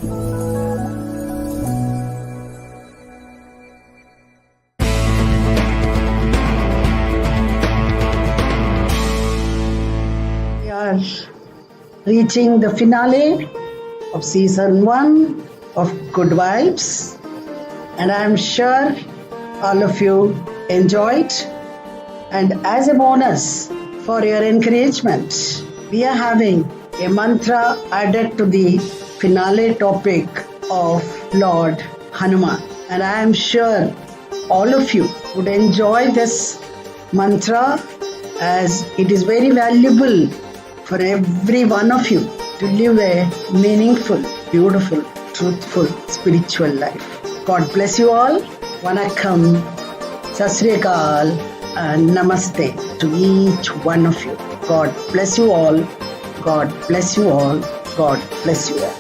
We are reaching the finale of season 1 of Good Vibes, and I am sure all of you enjoyed. And as a bonus for your encouragement, we are having a mantra added to the finale topic of Lord Hanuman. And I am sure all of you would enjoy this mantra, as it is very valuable for every one of you to live a meaningful, beautiful, truthful, spiritual life. God bless you all. Vanakkam, Sasriyakal, and Namaste to each one of you. God bless you all. God bless you all. God bless you all.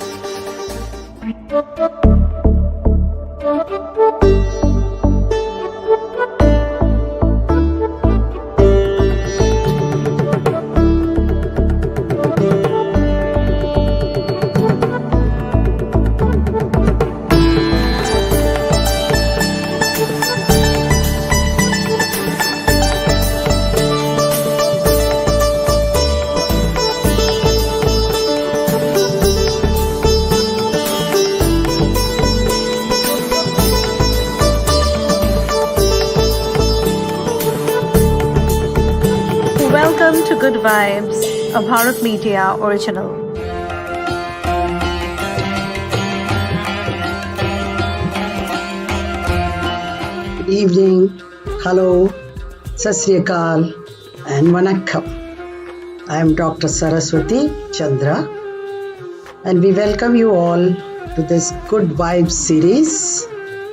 Welcome to Good Vibes, a Bharat Media original. Good evening, hello, Sasriyakal, and Vanakkam. I am Dr. Saraswati Chandra, and we welcome you all to this Good Vibes series,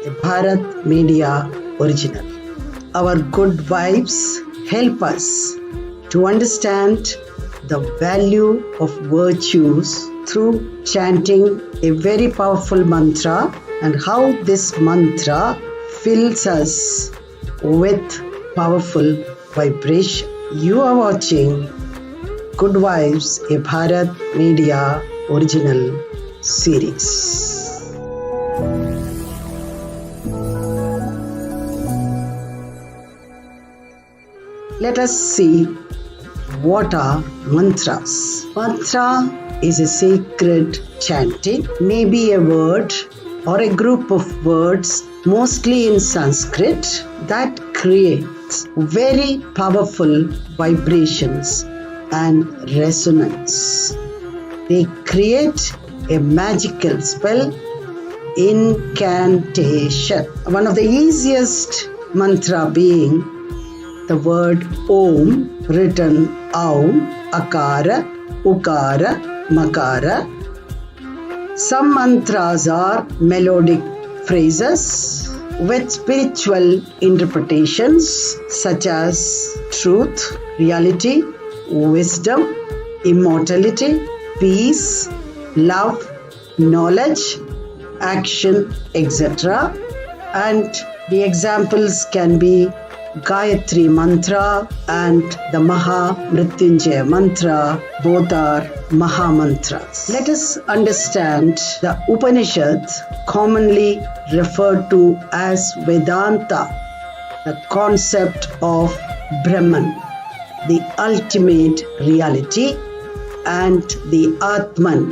a Bharat Media original. Our good vibes help us to understand the value of virtues through chanting a very powerful mantra, and how this mantra fills us with powerful vibration. You are watching Good Vibes, a Bharat Media original series. Let us see what are mantras. Mantra is a sacred chanting, maybe a word or a group of words, mostly in Sanskrit, that creates very powerful vibrations and resonance. They create a magical spell, incantation. One of the easiest mantra being the word Om, written Aum, Akara, Ukara, Makara. Some mantras are melodic phrases with spiritual interpretations such as truth, reality, wisdom, immortality, peace, love, knowledge, action, etc. And the examples can be Gayatri Mantra and the Maha Mrityunjaya Mantra. Both are Maha Mantras. Let us understand the Upanishads, commonly referred to as Vedanta, the concept of Brahman, the ultimate reality, and the Atman,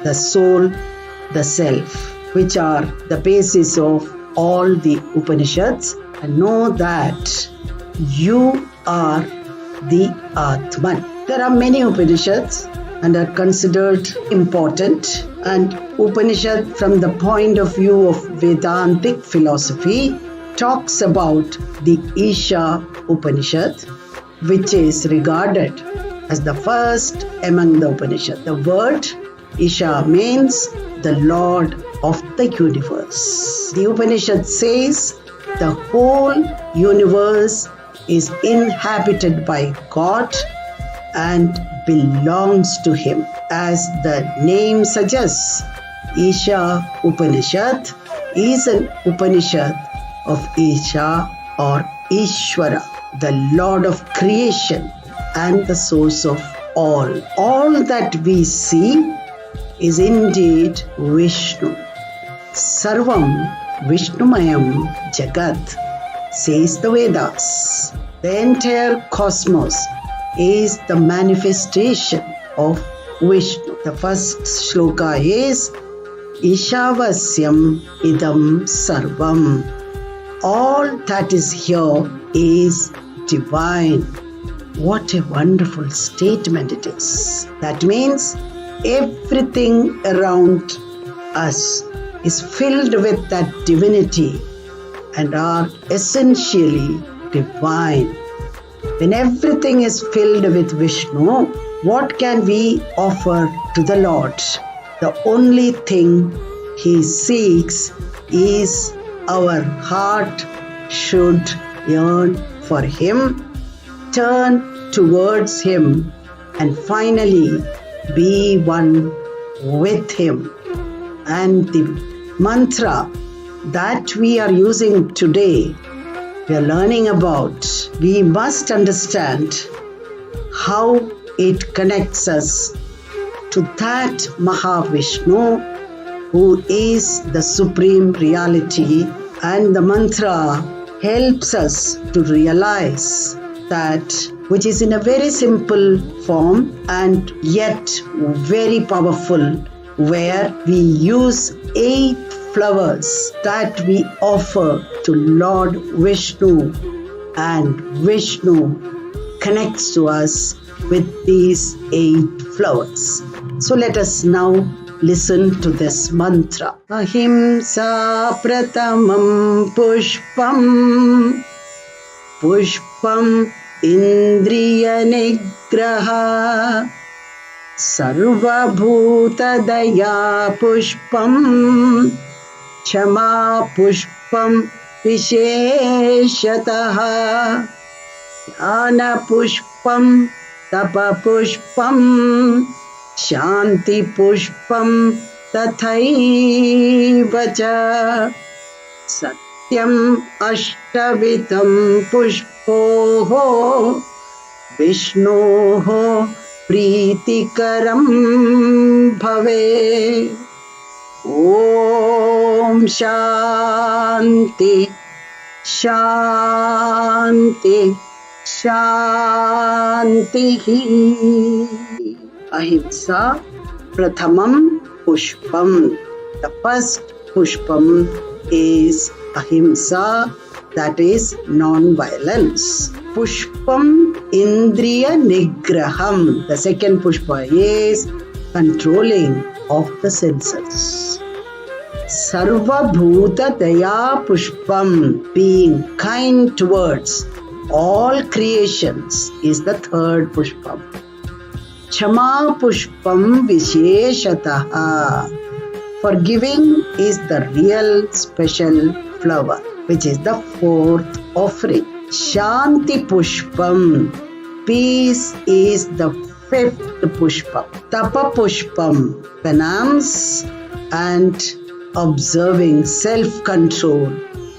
the soul, the self, which are the basis of all the Upanishads. And know that you are the Atman. There are many Upanishads and are considered important, and Upanishad from the point of view of Vedantic philosophy talks about the Isha Upanishad, which is regarded as the first among the Upanishad. The word Isha means the Lord of the universe. The Upanishad says the whole universe is inhabited by God and belongs to Him. As the name suggests, Isha Upanishad is an Upanishad of Isha or Ishvara, the Lord of creation and the source of all. All that we see is indeed Vishnu. Sarvam Vishnumayam Jagat, says the Vedas. The entire cosmos is the manifestation of Vishnu. The first shloka is Ishavasyam idam sarvam. All that is here is divine. What a wonderful statement it is. That means everything around us is filled with that divinity and are essentially divine. When everything is filled with Vishnu, what can we offer to the Lord? The only thing He seeks is our heart should yearn for Him, turn towards Him, and finally be one with Him. And the mantra that we are using today, we are learning about, we must understand how it connects us to that Mahavishnu who is the supreme reality, and the mantra helps us to realize that, which is in a very simple form and yet very powerful, where we use 8 flowers that we offer to Lord Vishnu, and Vishnu connects to us with these 8 flowers. So let us now listen to this mantra. Ahimsa pratamam pushpam, pushpam indriya nigraha, sarva bhuta daya pushpam, chama pushpam visheshataha, jnana pushpam tapa pushpam, shanti pushpam tathaiva cha, satyam ashtavitam pushpoho, vishnoho प्रीतिकरं भवे. Om Shanti Shanti Shanti. Ahimsa Prathamam Pushpam. The first Pushpam is Ahimsa, that is non-violence. Pushpam Indriya Nigraham. The second Pushpa is controlling of the senses. Sarva Bhuta Daya Pushpam, being kind towards all creations, is the third Pushpam. Chama Pushpam Visheshataha. Forgiving is the real special flower, which is the fourth offering. Shanti Pushpam, peace is the fifth Pushpam. Tapa Pushpam, penance and observing self-control,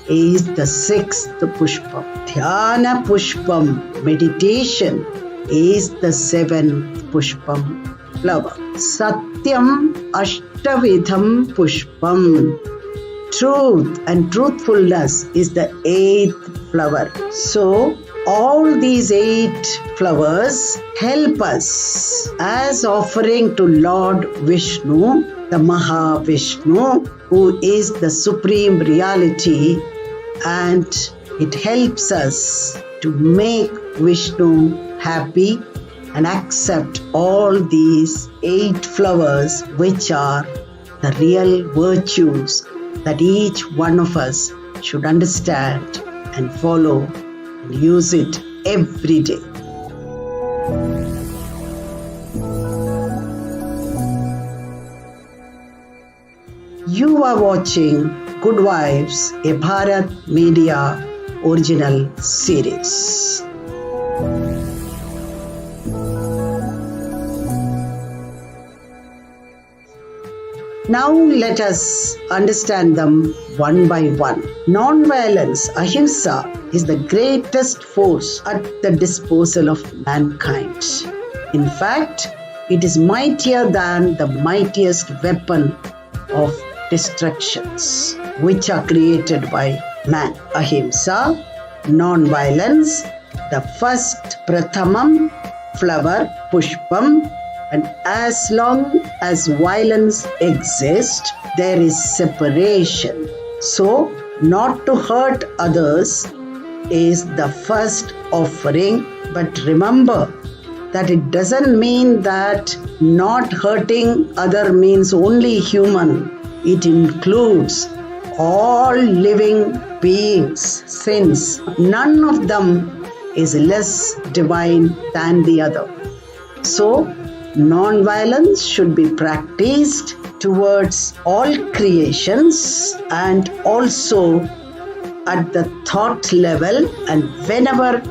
is the sixth Pushpam. Dhyana Pushpam, meditation, is the seventh Pushpam flower. Satyam Ashtavidham Pushpam, truth and truthfulness is the eighth flower. So all these 8 flowers help us as offering to Lord Vishnu, the Mahavishnu, who is the supreme reality, and it helps us to make Vishnu happy and accept all these 8 flowers, which are the real virtues that each one of us should understand and follow and use it every day. You are watching Good Vibes, a Bharat Media original series. Now let us understand them one by one. Non-violence, ahimsa, is the greatest force at the disposal of mankind. In fact, It is mightier than the mightiest weapon of destructions which are created by man. Ahimsa, non-violence, the first prathamam, flower, pushpam, and as long as violence exists, there is separation. So, not to hurt others is the first offering, but remember that it doesn't mean that not hurting other means only human. It includes all living beings, since none of them is less divine than the other. So, non-violence should be practiced towards all creations and also at the thought level. And whenever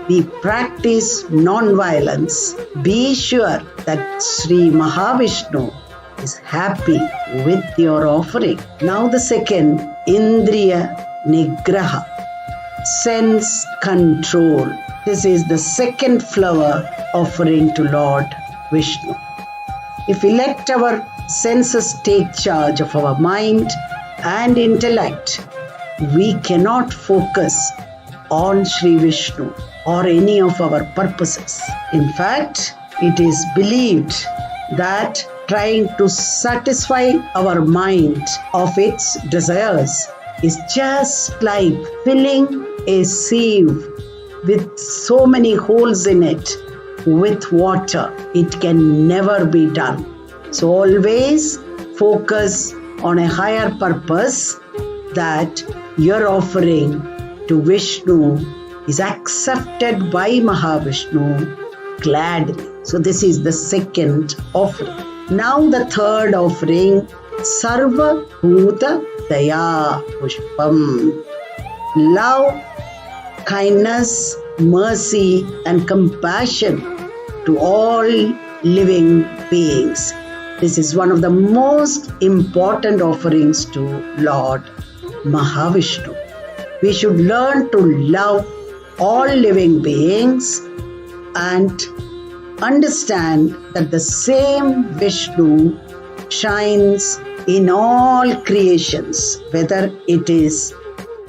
we practice non-violence, be sure that Sri Mahavishnu is happy with your offering. Now the second, Indriya Nigraha, sense control. This is the second flower offering to Lord Vishnu. If we let our senses take charge of our mind and intellect, we cannot focus on Sri Vishnu or any of our purposes. In fact, it is believed that trying to satisfy our mind of its desires is just like filling a sieve with so many holes in it with water. It can never be done. So always focus on a higher purpose, that your offering to Vishnu is accepted by Mahavishnu gladly. So this is the second offering. Now the third offering, Sarva Bhuta Daya Pushpam. Love, kindness, mercy and compassion to all living beings. This is one of the most important offerings to Lord Mahavishnu. We should learn to love all living beings and understand that the same Vishnu shines in all creations, whether it is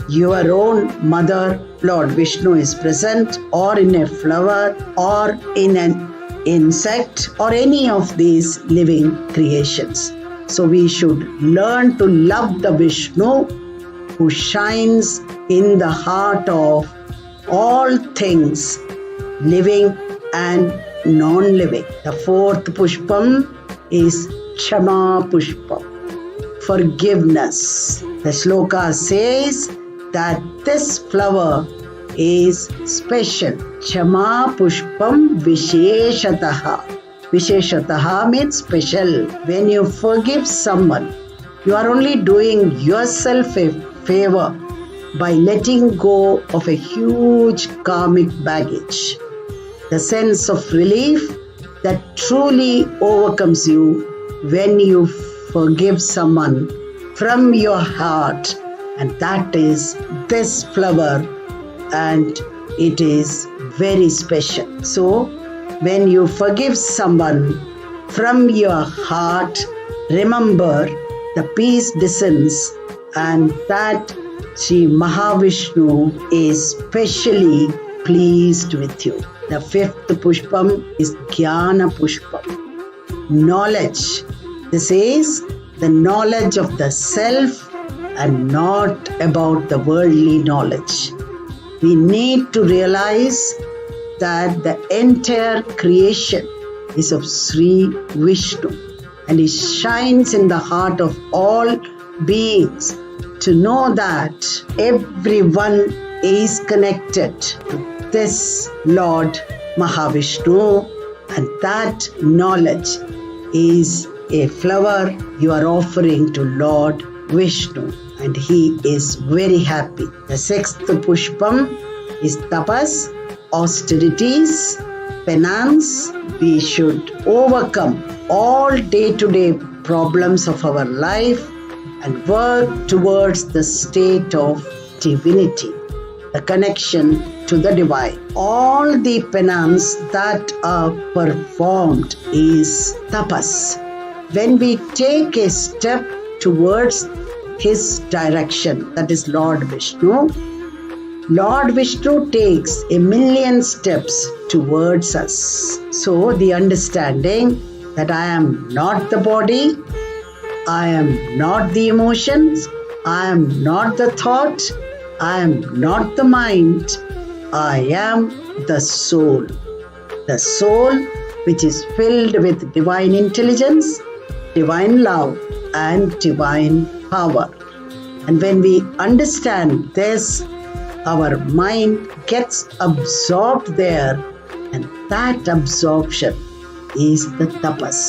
your own mother, Lord Vishnu is present, or in a flower, or in an insect, or any of these living creations. So we should learn to love the Vishnu who shines in the heart of all things, living and non-living. The fourth pushpam is Kshama Pushpam, forgiveness. The shloka says that this flower is special. Kshama Pushpam Visheshataha. Visheshataha means special. When you forgive someone, you are only doing yourself a favor by letting go of a huge karmic baggage. The sense of relief that truly overcomes you when you forgive someone from your heart, and that is this flower, and it is very special. So when you forgive someone from your heart, remember the peace descends, and that Sri Mahavishnu is specially pleased with you. The fifth pushpam is Jnana Pushpam, knowledge. This is the knowledge of the self and not about the worldly knowledge. We need to realize that the entire creation is of Sri Vishnu, and it shines in the heart of all beings. To know that everyone is connected to this Lord Mahavishnu, and that knowledge is a flower you are offering to Lord Vishnu, and he is very happy. The sixth pushpam is tapas, austerities, penance. We should overcome all day-to-day problems of our life and work towards the state of divinity. the connection to the divine. All the penance that are performed is tapas. When we take a step towards his direction, that is Lord Vishnu, Lord Vishnu takes 1,000,000 steps towards us. So the understanding that I am not the body, I am not the emotions, I am not the thought, I am not the mind, I am the soul. The soul which is filled with divine intelligence, divine love, and divine power. And when we understand this, our mind gets absorbed there, and that absorption is the tapas.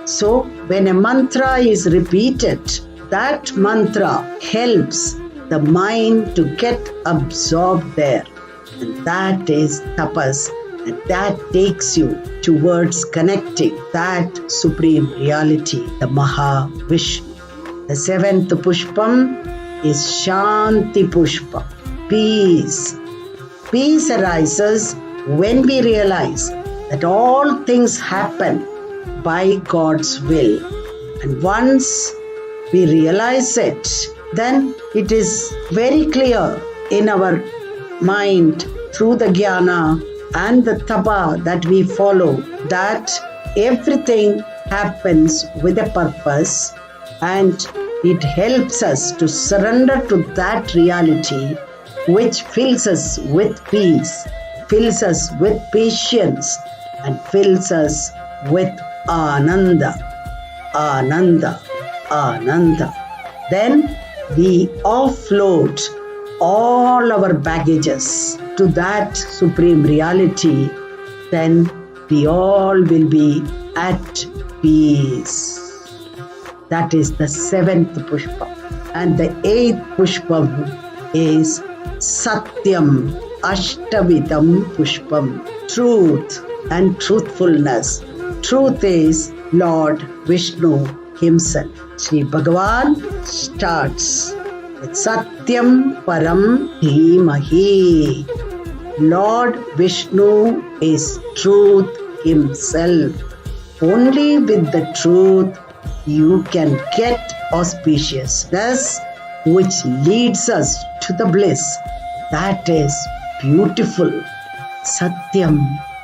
So when a mantra is repeated, that mantra helps the mind to get absorbed there, and that is tapas, and that takes you towards connecting that supreme reality, the Mahavishnu. The seventh pushpam is Shanti Pushpa, peace. Peace arises when we realize that all things happen by God's will. And once we realize it, then it is very clear in our mind through the jnana and the tapa that we follow that everything happens with a purpose, and it helps us to surrender to that reality which fills us with peace, fills us with patience, and fills us with ananda, ananda, ananda. Then we offload all our baggages to that supreme reality. Then we all will be at peace. That is the seventh pushpa. And the eighth pushpam is Satyam, Ashtavidam Pushpam, truth and truthfulness. Truth is Lord Vishnu himself. Sri Bhagavan starts with Satyam Param Dhimahi. Lord Vishnu is truth himself. Only with the truth you can get auspiciousness which leads us to the bliss. That is beautiful. Satyam,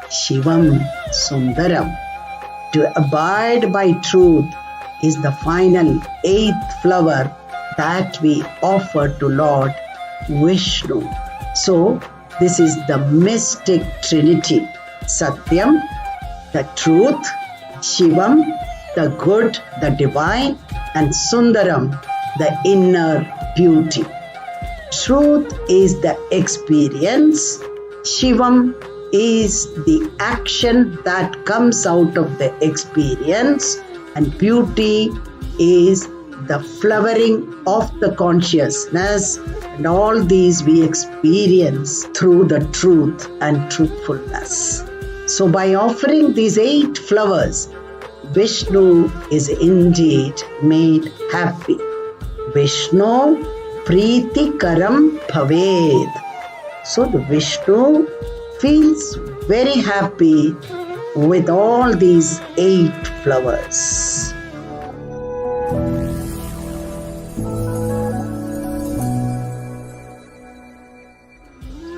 Shivam, Sundaram. To abide by truth is the final eighth flower that we offer to Lord Vishnu. So, this is the mystic trinity. Satyam, the truth, Shivam, the good, the divine, and Sundaram, the inner beauty. Truth is the experience, Shivam is the action that comes out of the experience, and beauty is the flowering of the consciousness, and all these we experience through the truth and truthfulness. So by offering these 8 flowers, Vishnu is indeed made happy. Vishnu Preeti Karam Bhaved. So the Vishnu feels very happy with all these 8 flowers.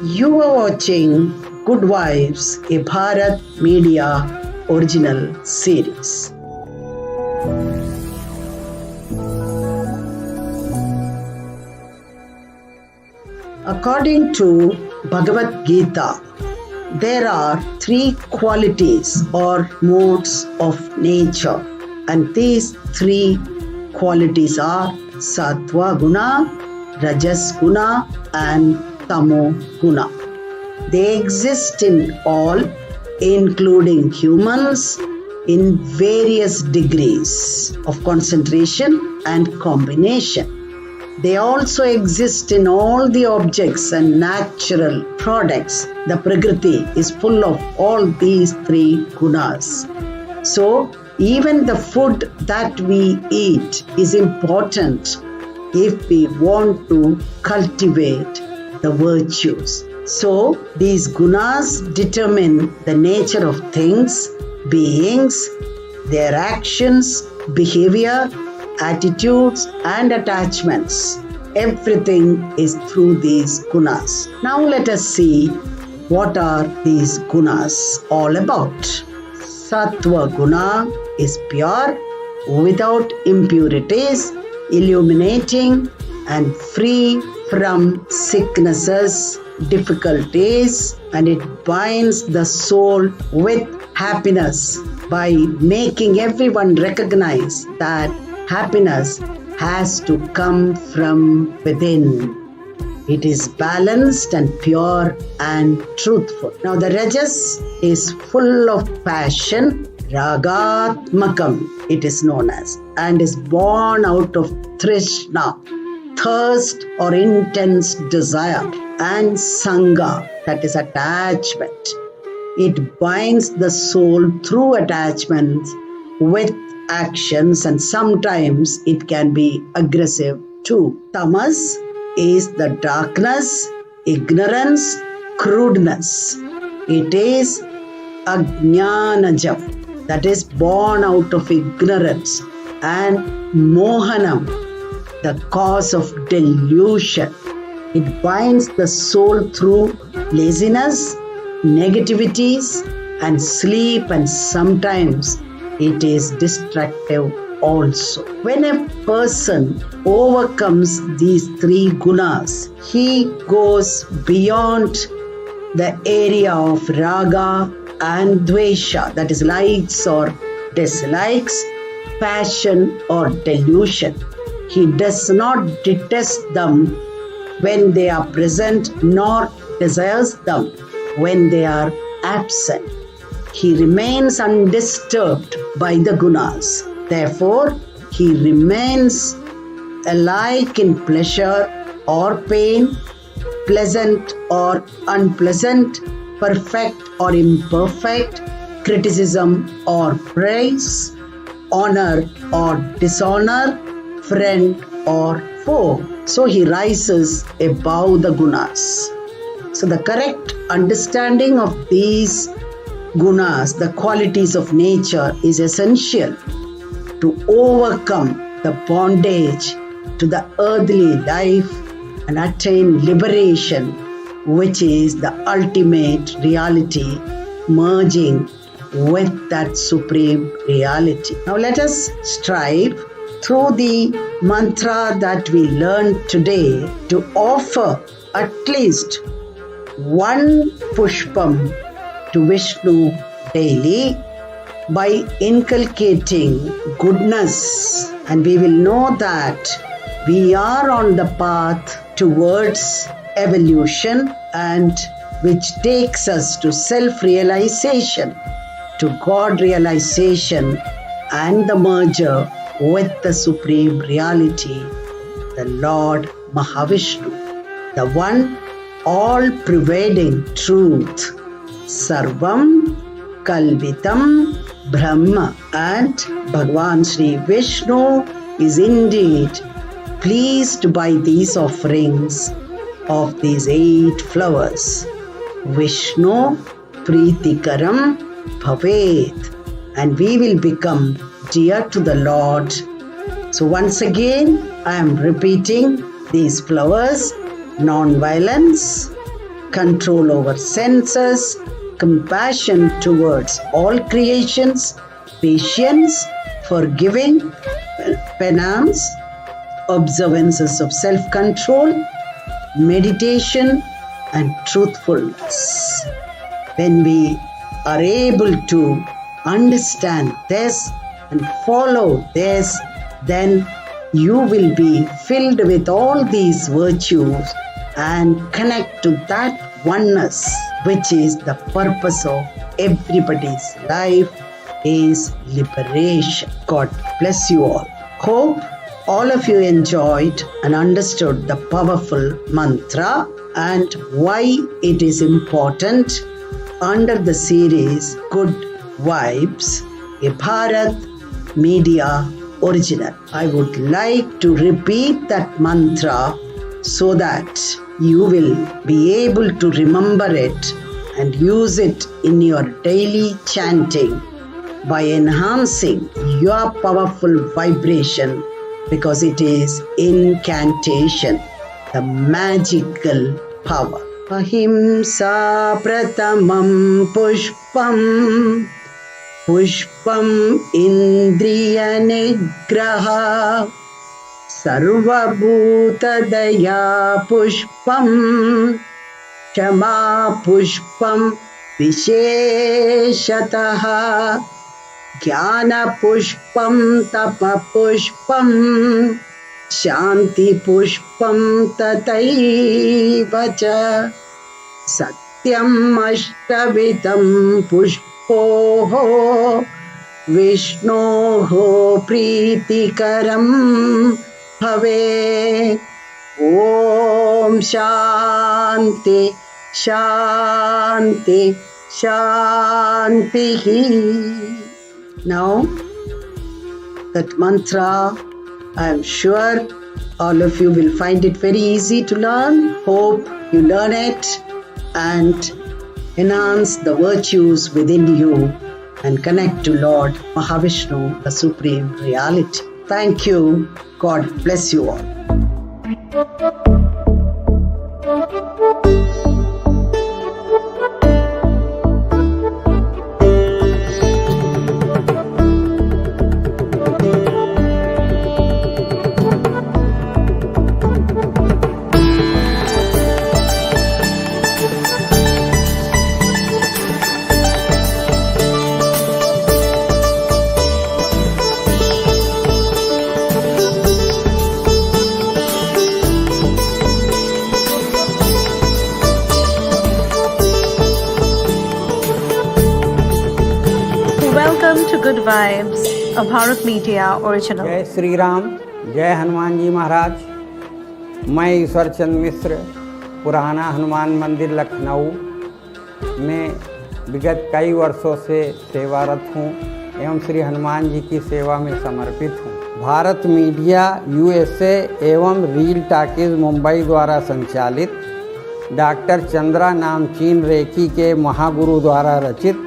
You are watching Good Wives, a Bharat Media original series. According to Bhagavad Gita, there are 3 qualities or modes of nature, and these 3 qualities are Sattva Guna, Rajas Guna, and Tamo Guna. They exist in all, including humans, in various degrees of concentration and combination. They also exist in all the objects and natural products. The Prakriti is full of all these 3 gunas. So, even the food that we eat is important if we want to cultivate the virtues. So these gunas determine the nature of things, beings, their actions, behavior, attitudes, and attachments. Everything is through these gunas. Now let us see what are these gunas all about. Sattva guna is pure, without impurities, illuminating, and free from sicknesses, difficulties, and it binds the soul with happiness by making everyone recognize that happiness has to come from within. It is balanced and pure and truthful. Now the rajas is full of passion, ragatmakam it is known as, and is born out of trishna, thirst or intense desire, and sangha, that is attachment. It binds the soul through attachments with actions, and sometimes it can be aggressive too. Tamas is the darkness, ignorance, crudeness. It is ajnanajam, that is born out of ignorance, and mohanam, the cause of delusion. It binds the soul through laziness, negativities, and sleep, and sometimes it is destructive also. When a person overcomes these three gunas, he goes beyond the area of raga and dvesha, that is likes or dislikes, passion or delusion. He does not detest them when they are present, nor desires them when they are absent. He remains undisturbed by the gunas. Therefore, he remains alike in pleasure or pain, pleasant or unpleasant, perfect or imperfect, criticism or praise, honor or dishonor, friend or foe. So he rises above the gunas. So the correct understanding of these gunas, the qualities of nature, is essential to overcome the bondage to the earthly life and attain liberation, which is the ultimate reality, merging with that supreme reality. Now let us strive through the mantra that we learned today to offer at least one pushpam to Vishnu daily by inculcating goodness, and we will know that we are on the path towards evolution, and which takes us to self-realization, to God realization, and the merger with the supreme reality, the Lord Mahavishnu, the one all-pervading truth, Sarvam Kalvitam Brahma. And Bhagavan Sri Vishnu is indeed pleased by these offerings of these 8 flowers. Vishnu Preetikaram Bhavet, and we will become dear to the Lord. So once again, I am repeating these flowers: non-violence, control over senses, compassion towards all creations, patience, forgiving, penance, observances of self-control, meditation, and truthfulness. When we are able to understand this and follow this, then you will be filled with all these virtues and connect to that oneness, which is the purpose of everybody's life, is liberation. God bless you all. Hope all of you enjoyed and understood the powerful mantra and why it is important under the series Good Vibes, a Bharat Media original. I would like to repeat that mantra so that you will be able to remember it and use it in your daily chanting by enhancing your powerful vibration, because it is incantation, the magical power. Ahimsa pratamam pushpam, pushpam indriya nigraha, sarvabhutadaya pushpam, क्षमा पुष्पम विशेषतः, ज्ञान पुष्पम तप पुष्पम, शांति पुष्पम तथैव च, सत्यम अष्टविधम पुष्पोः विष्णोः प्रीतिकरं भवेत्। ओम शांति शांति शांति। Now that mantra, I am sure all of you will find it very easy to learn. Hope you learn it and enhance the virtues within you and connect to Lord Mahavishnu, the Supreme Reality. Thank you. God bless you all. Welcome to Good Vibes, a Bharat Media original. जय श्री राम, जय हनुमान जी महाराज। मैं ईश्वर चंद मिश्र पुराना हनुमान मंदिर लखनऊ में विगत कई वर्षों से सेवारत हूँ एवं श्री हनुमान जी की सेवा में समर्पित हूँ। भारत मीडिया यूएसए एवं रील टाकीज मुंबई द्वारा संचालित डॉक्टर चंद्रा नामचीन रेकी के महागुरु द्वारा रचित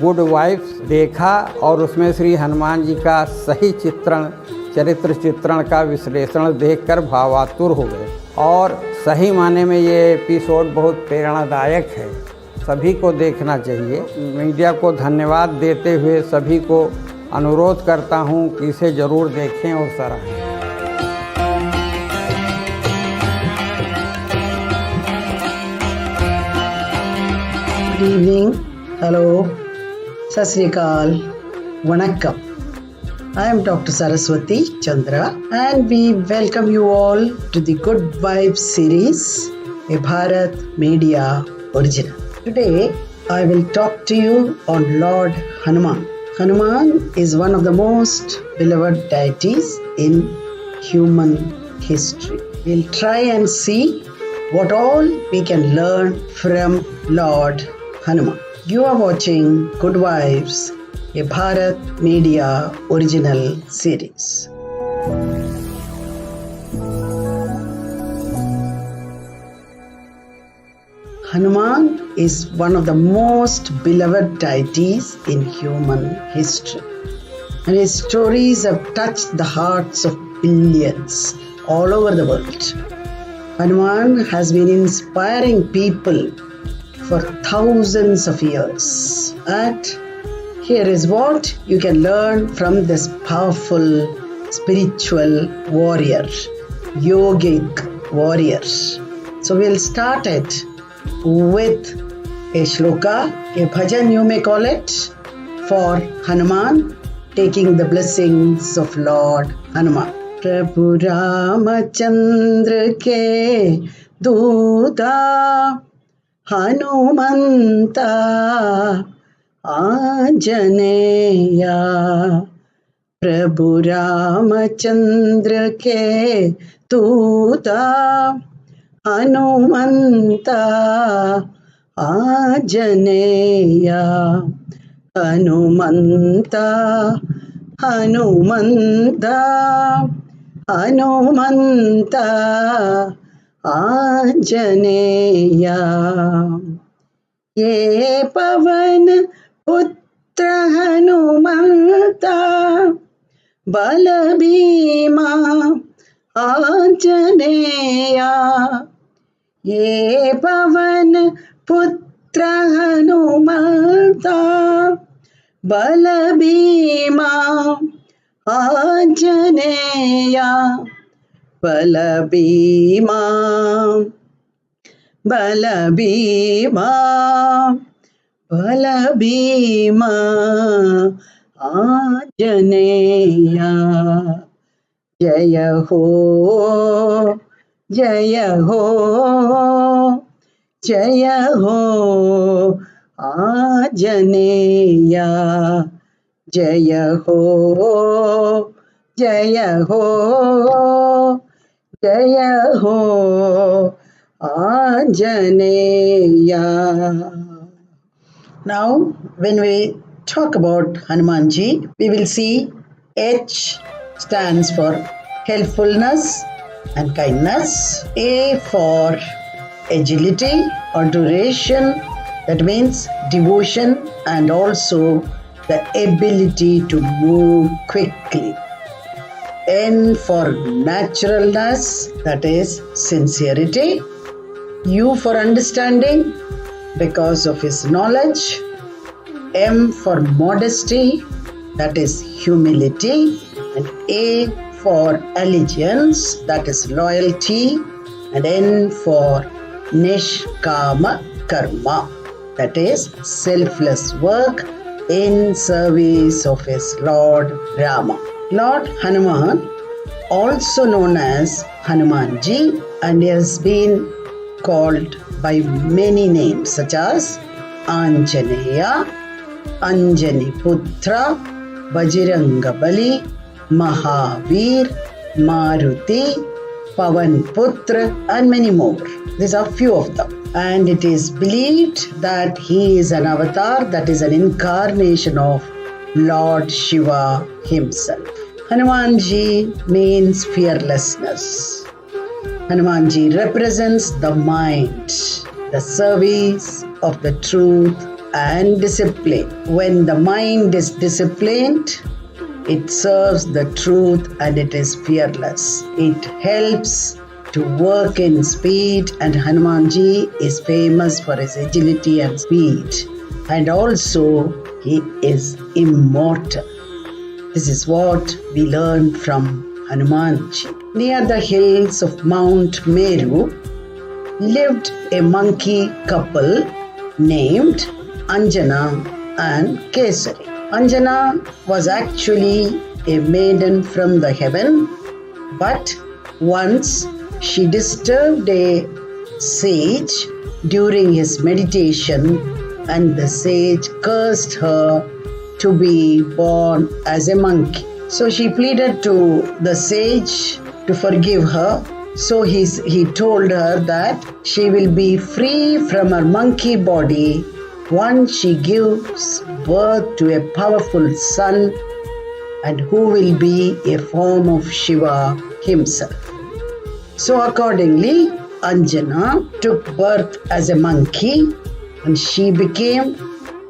गुड वाइब्स देखा और उसमें श्री हनुमान जी का सही चरित्र चित्रण का विश्लेषण देखकर भावातुर हो गए और सही माने में ये एपिसोड बहुत प्रेरणादायक है, सभी को देखना चाहिए। मीडिया को धन्यवाद देते हुए सभी को अनुरोध करता हूँ कि इसे ज़रूर देखें और सराहें। Good evening, hello, Sat Sri Akal, Vanakkam. I am Dr. Saraswati Chandra and we welcome you all to the Good Vibes series, a Bharat Media original. Today I will talk to you on Lord Hanuman. Hanuman is one of the most beloved deities in human history. We'll try and see what all we can learn from Lord Hanuman. You are watching Good Vibes, a Bharat Media original series. Hanuman is one of the most beloved deities in human history, and his stories have touched the hearts of billions all over the world. Hanuman has been inspiring people for thousands of years. And here is what you can learn from this powerful spiritual warrior, yogic warrior. So we'll start it with a shloka, a bhajan you may call it, for Hanuman, taking the blessings of Lord Hanuman. Prabhu Ramachandra ke दूता हनुमंता आंजनेया, प्रभु रामचंद्र के दूता हनुमंता आंजनेया, हनुमंता हनुमंता हनुमंता आंजनेया ये पवन पुत्र हनुमंता बल भीमा आंजनेया ये पवन पुत्र हनुमंता बल भीमा आंजनेया बल भीमा बल भीमा बल भीमा आंजनेया जय हो जय हो जय हो आंजनेया जय हो जय हो जय हो Anjaneya. Now, when we talk about Hanumanji, we will see H stands for helpfulness and kindness. A for agility or duration, that means devotion and also the ability to move quickly. N for naturalness, that is sincerity. U for understanding, because of his knowledge. M for modesty, that is humility. And A for allegiance, that is loyalty. And N for nishkama karma, that is selfless work in service of his Lord Rama. Lord Hanuman, also known as Hanumanji, and he has been called by many names such as Anjaneya, Anjani Putra, Bajirangabali, Mahavir, Maruti, Pavan Putra, and many more. These are few of them. And it is believed that he is an avatar, that is an incarnation of Lord Shiva himself. Hanumanji means fearlessness. Hanumanji represents the mind, the service of the truth and discipline. When the mind is disciplined, it serves the truth and it is fearless. It helps to work in speed, and Hanumanji is famous for his agility and speed. And also, he is immortal. This is what we learn from Hanumanji. Near the hills of Mount Meru lived a monkey couple named Anjana and Kesari. Anjana was actually a maiden from the heaven, but once she disturbed a sage during his meditation, and the sage cursed her to be born as a monkey. So she pleaded to the sage to forgive her. So he told her that she will be free from her monkey body once she gives birth to a powerful son, and who will be a form of Shiva himself. So accordingly, Anjana took birth as a monkey, and she became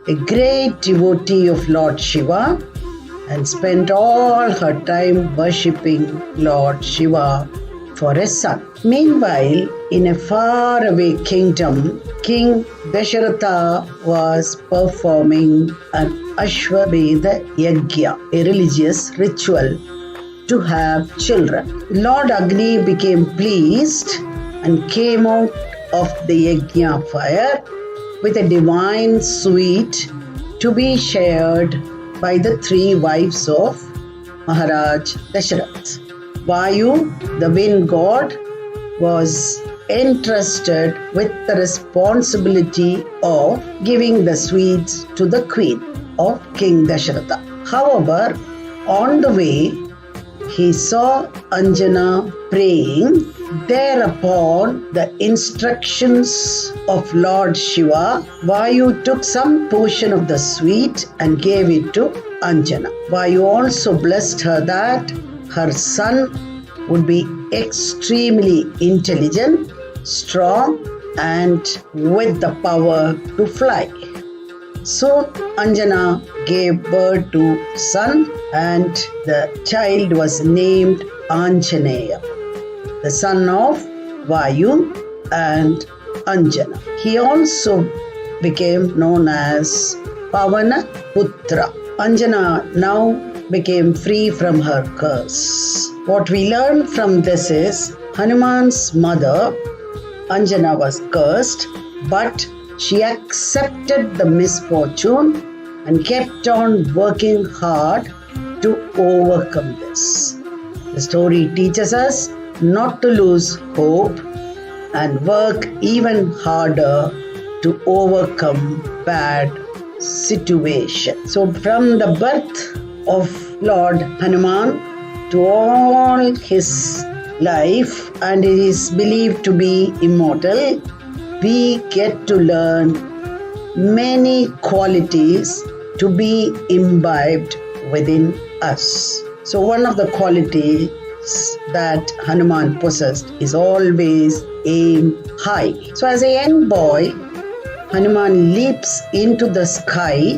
a great devotee of Lord Shiva and spent all her time worshipping Lord Shiva for a son. Meanwhile, in a faraway kingdom, King Dasharatha was performing an Ashwamedha Yajna, a religious ritual to have children. Lord Agni became pleased and came out of the Yajna fire with a divine sweet to be shared by the three wives of Maharaj Dasharath. Vayu, the wind god, was entrusted with the responsibility of giving the sweets to the queen of King Dasharatha. However, on the way, he saw Anjana praying. Thereupon, the instructions of Lord Shiva, Vayu took some portion of the sweet and gave it to Anjana. Vayu also blessed her that her son would be extremely intelligent strong and with the power to fly. Soon Anjana gave birth to son, and the child was named Anjaneya, the son of Vayu and Anjana. He also became known as Pavana Putra. Anjana now became free from her curse. What we learn from this is Hanuman's mother, Anjana, was cursed, but she accepted the misfortune and kept on working hard to overcome this. The story teaches us not to lose hope and work even harder to overcome bad situations. So from the birth of Lord Hanuman to all his life, and he is believed to be immortal, we get to learn many qualities to be imbibed within us. So one of the qualities that Hanuman possessed is always aim high. So as a young boy, Hanuman leaps into the sky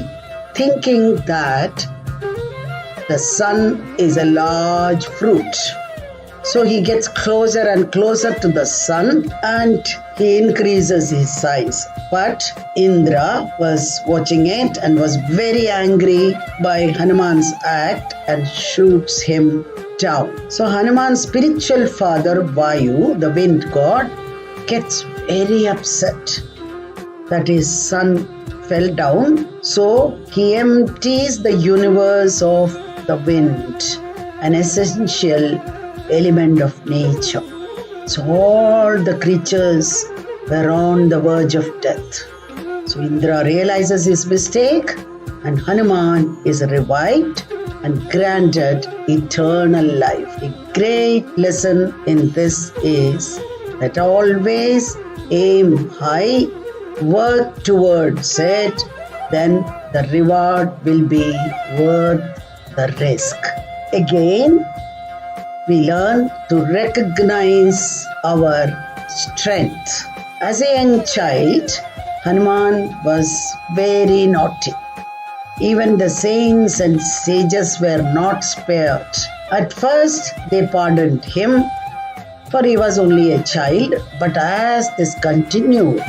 thinking that the sun is a large fruit. So he gets closer and closer to the sun and he increases his size. But Indra was watching it and was very angry by Hanuman's act and shoots him down. So Hanuman's spiritual father Vayu, the wind god, gets very upset that his son fell down. So he empties the universe of the wind, an essential element of nature. So all the creatures were on the verge of death. So Indra realizes his mistake and Hanuman is revived and granted eternal life. A great lesson in this is that always aim high, work towards it, then the reward will be worth the risk. Again, we learn to recognize our strength. As a young child, Hanuman was very naughty. Even the saints and sages were not spared. At first, they pardoned him, for he was only a child, but as this continued,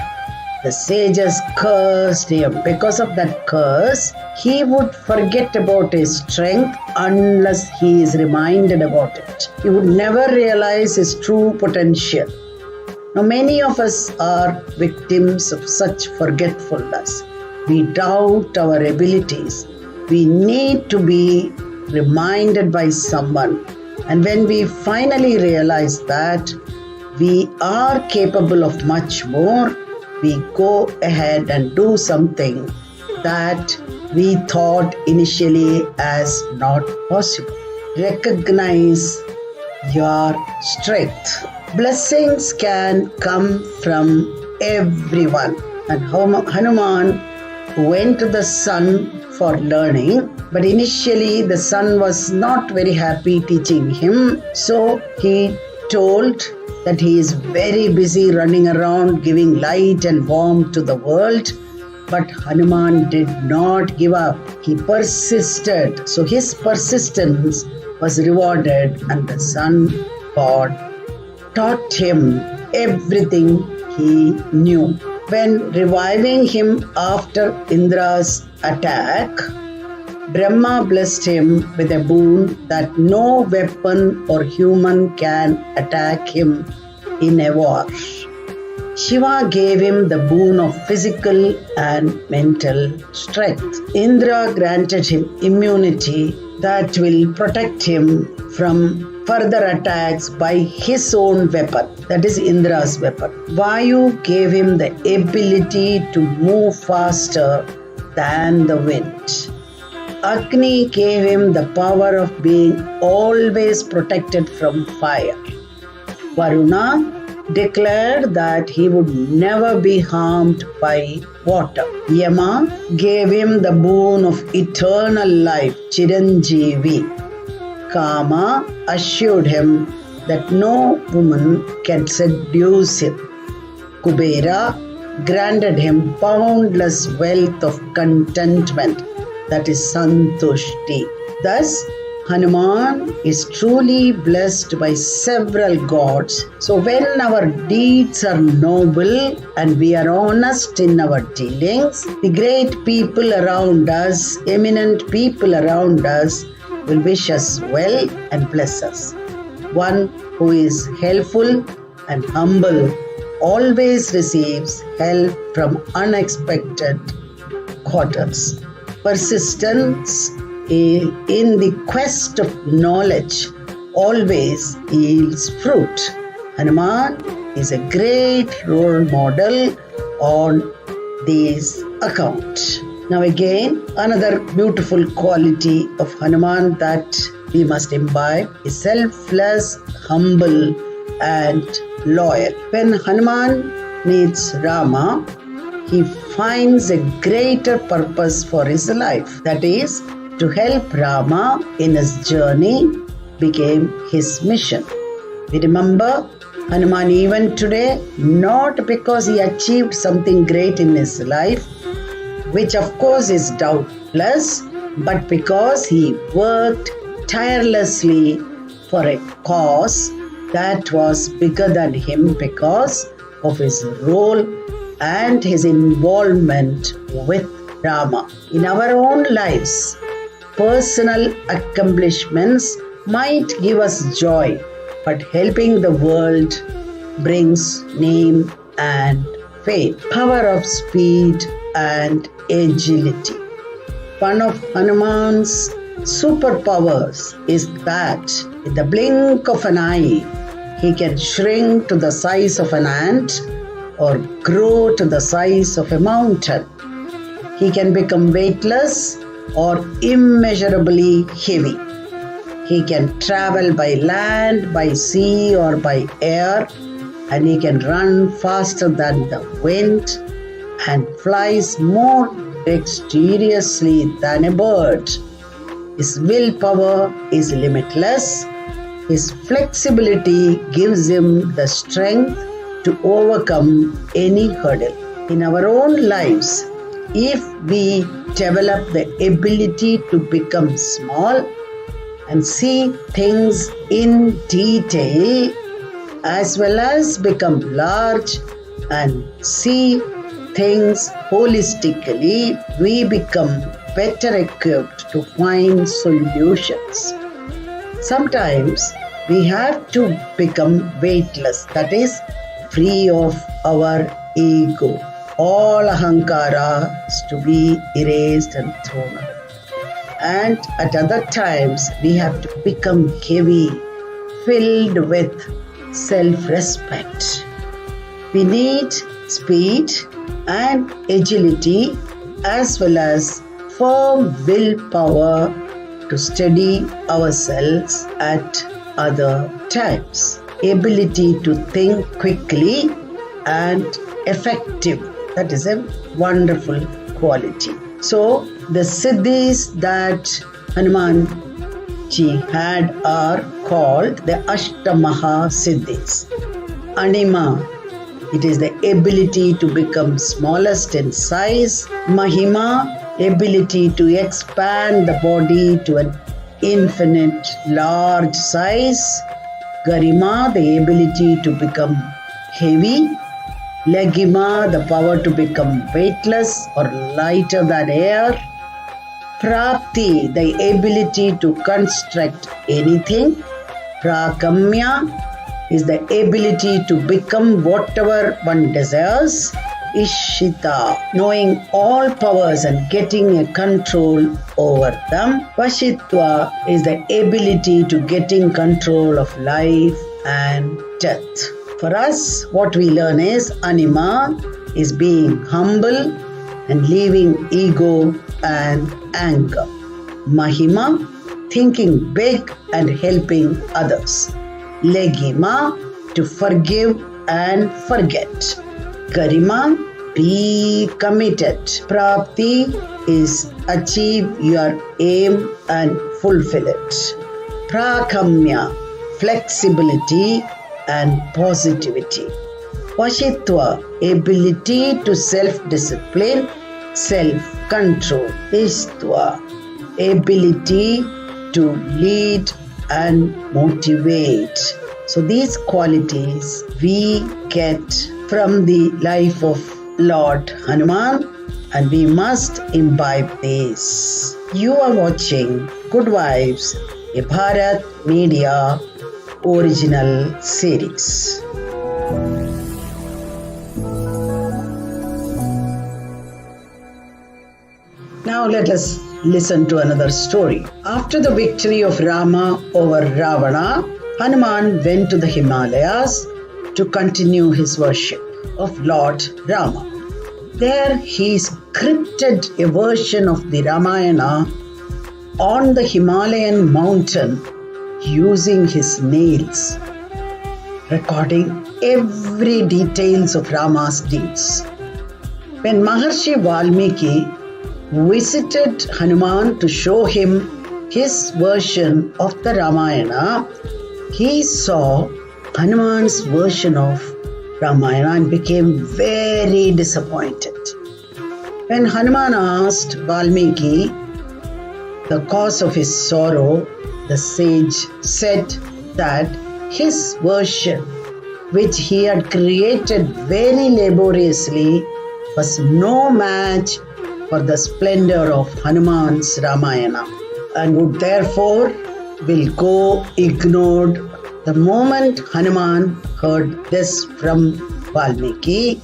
the sages cursed him. Because of that curse, he would forget about his strength unless he is reminded about it. He would never realize his true potential. Now, many of us are victims of such forgetfulness. We doubt our abilities. We need to be reminded by someone. And when we finally realize that we are capable of much more, we go ahead and do something that we thought initially as not possible. Recognize your strength. Blessings can come from everyone. And Hanuman went to the sun for learning, but initially the sun was not very happy teaching him. So he told that he is very busy running around giving light and warmth to the world. But Hanuman did not give up. He persisted. So his persistence was rewarded, and the sun god taught him everything he knew. When reviving him after Indra's attack, Brahma blessed him with a boon that no weapon or human can attack him in a war. Shiva gave him the boon of physical and mental strength. Indra granted him immunity that will protect him from further attacks by his own weapon, that is Indra's weapon. Vayu gave him the ability to move faster than the wind. Agni gave him the power of being always protected from fire. Varuna declared that he would never be harmed by water. Yama gave him the boon of eternal life, Chiranjeevi. Kama assured him that no woman can seduce him. Kubera granted him boundless wealth of contentment, that is Santushti. Thus, Hanuman is truly blessed by several gods. So when our deeds are noble and we are honest in our dealings, the great people around us, eminent people around us, will wish us well and bless us. One who is helpful and humble always receives help from unexpected quarters. Persistence in the quest of knowledge always yields fruit. Hanuman is a great role model on this account. Now again, another beautiful quality of Hanuman that we must imbibe is selfless, humble, and loyal. When Hanuman meets Rama, he finds a greater purpose for his life. That is, to help Rama in his journey became his mission. We remember Hanuman even today, not because he achieved something great in his life, which of course is doubtless, but because he worked tirelessly for a cause that was bigger than him because of his role and his involvement with Rama. In our own lives, personal accomplishments might give us joy, but helping the world brings name and fame. Power of speed and agility. One of Hanuman's superpowers is that in the blink of an eye, he can shrink to the size of an ant or grow to the size of a mountain. He can become weightless or immeasurably heavy. He can travel by land, by sea, or by air, and he can run faster than the wind and flies more dexterously than a bird. His willpower is limitless. His flexibility gives him the strength to overcome any hurdle. In our own lives, if we develop the ability to become small and see things in detail, as well as become large and see things holistically, we become better equipped to find solutions. Sometimes we have to become weightless, that is, free of our ego. All ahankara is to be erased and thrown away. And at other times, we have to become heavy, filled with self-respect. We need speed and agility as well as firm willpower to steady ourselves at other times. Ability to think quickly and effective. That is a wonderful quality. So the siddhis that Hanuman ji had are called the Ashtamaha Siddhis. Anima, it is the ability to become smallest in size. Mahima, ability to expand the body to an infinite large size. Garima, the ability to become heavy. Lagima, the power to become weightless or lighter than air. Prapti, the ability to construct anything. Prakamya is the ability to become whatever one desires. Ishita, knowing all powers and getting a control over them. Vashitva is the ability to getting control of life and death. For us, what we learn is anima is being humble and leaving ego and anger. Mahima, thinking big and helping others. Legima, to forgive and forget. Garima, be committed. Prapti is achieve your aim and fulfill it. Prakamya, flexibility and positivity. Vashitva, ability to self-discipline, self-control. Istva, ability to lead and motivate. So these qualities we get from the life of Lord Hanuman, and we must imbibe these. You are watching Good Vibes, a Bharat Media original series. Now let us listen to another story. After the victory of Rama over Ravana, Hanuman went to the Himalayas to continue his worship of Lord Rama. There he scripted a version of the Ramayana on the Himalayan mountain using his nails, recording every details of Rama's deeds. When Maharshi Valmiki visited Hanuman to show him his version of the Ramayana, he saw Hanuman's version of Ramayana and became very disappointed. When Hanuman asked Valmiki the cause of his sorrow, the sage said that his version, which he had created very laboriously, was no match for the splendor of Hanuman's Ramayana, and would therefore will go ignored. The moment Hanuman heard this from Valmiki,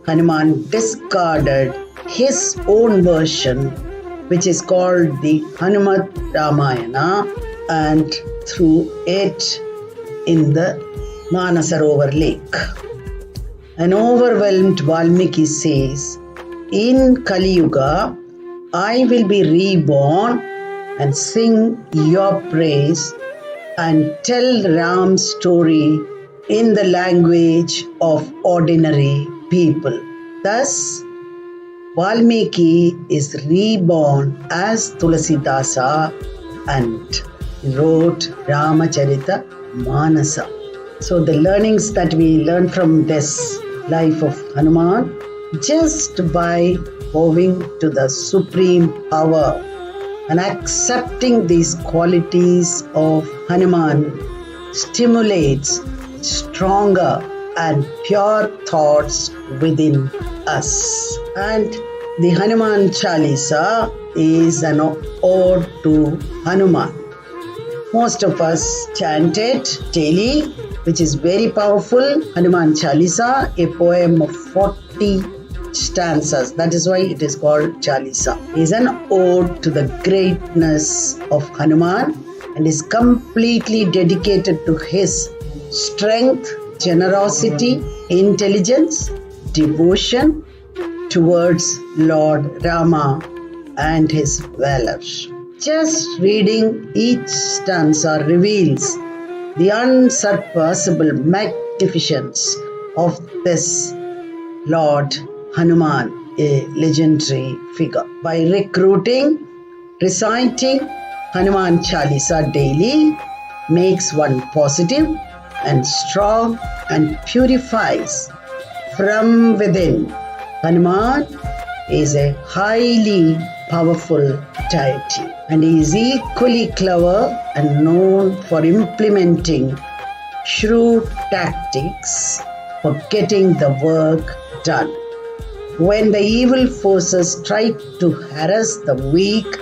Hanuman discarded his own version, which is called the Hanumat Ramayana, and threw it in the Manasarovar lake. An overwhelmed Valmiki says, "In Kali Yuga, I will be reborn and sing your praise and tell Ram's story in the language of ordinary people." Thus, Valmiki is reborn as Tulasidasa and wrote Ramacharita Manasa. So the learnings that we learn from this life of Hanuman, just by bowing to the supreme power and accepting these qualities of Hanuman, stimulates stronger and pure thoughts within us. And the Hanuman Chalisa is an ode to Hanuman. Most of us chant it daily, which is very powerful. Hanuman Chalisa, a poem of 40 stanzas. That is why it is called Chalisa. It is an ode to the greatness of Hanuman and is completely dedicated to his strength, generosity, intelligence, devotion towards Lord Rama and his valor. Just reading each stanza reveals the unsurpassable magnificence of this Lord Hanuman, a legendary figure. By reciting Hanuman Chalisa daily makes one positive and strong and purifies from within. Hanuman is a highly powerful deity, and he is equally clever and known for implementing shrewd tactics for getting the work done. When the evil forces try to harass the weak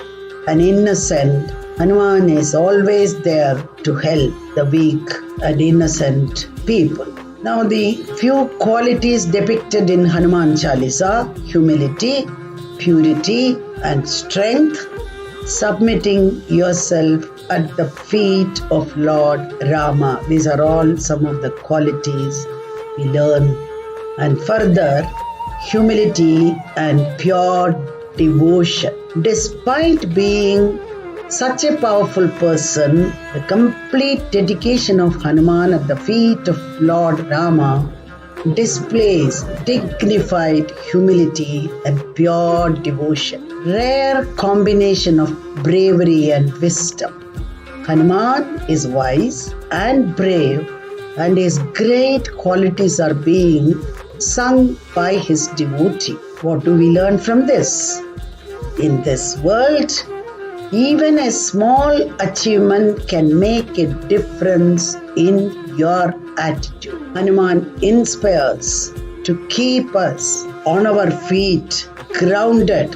and innocent, Hanuman is always there to help the weak and innocent people. Now, the few qualities depicted in Hanuman Chalisa: humility, purity, and strength, submitting yourself at the feet of Lord Rama. These are all some of the qualities we learn. And further, humility and pure devotion. Despite being such a powerful person, the complete dedication of Hanuman at the feet of Lord Rama displays dignified humility and pure devotion. Rare combination of bravery and wisdom. Hanuman is wise and brave and his great qualities are being sung by his devotee. What do we learn from this? In this world, even a small achievement can make a difference in your attitude. Hanuman inspires to keep us on our feet, grounded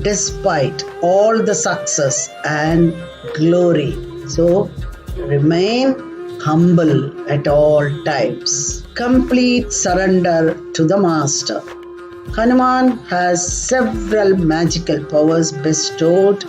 despite all the success and glory. So remain humble at all times. Complete surrender to the Master. Hanuman has several magical powers bestowed